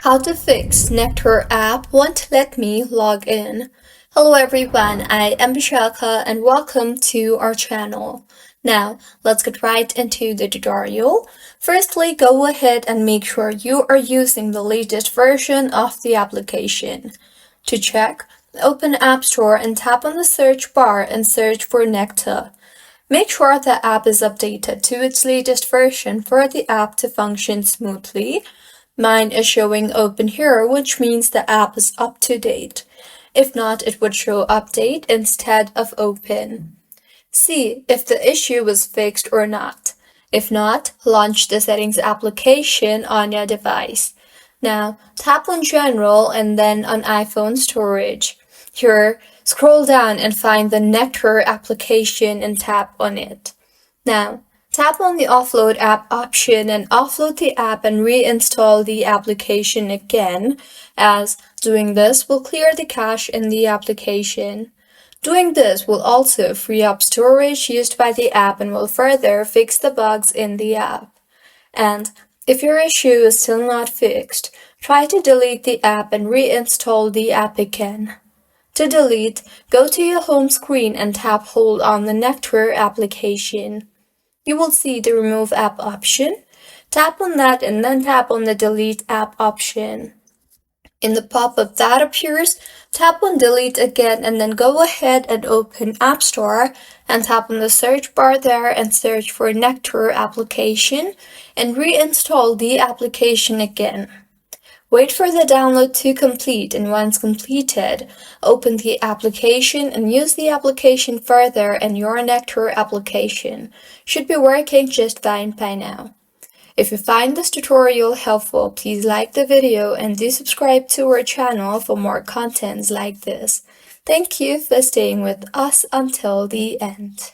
How to fix Nectar app won't let me log in. Hello everyone, I am Vishaka and welcome to our channel. Now, let's get right into the tutorial. Firstly, go ahead and make sure you are using the latest version of the application. To check, open App Store and tap on the search bar and search for Nectar. Make sure the app is updated to its latest version for the app to function smoothly. Mine is showing open here, which means the app is up to date. If not, it would show update instead of open. See if the issue was fixed or not. If not, launch the settings application on your device. Now, tap on General and then on iPhone Storage. Here, scroll down and find the Nectar application and tap on it. Now, tap on the Offload App option and offload the app and reinstall the application again, as doing this will clear the cache in the application. Doing this will also free up storage used by the app and will further fix the bugs in the app. And if your issue is still not fixed, try to delete the app and reinstall the app again. To delete, go to your home screen and tap hold on the Nectar application. You will see the Remove App option. Tap on that and then tap on the Delete App option. In the pop-up that appears, tap on Delete again and then go ahead and open App Store and tap on the search bar there and search for Nectar application and reinstall the application again. Wait for the download to complete, and once completed, open the application and use the application further in your Nectar application. Should be working just fine by now. If you find this tutorial helpful, please like the video and do subscribe to our channel for more contents like this. Thank you for staying with us until the end.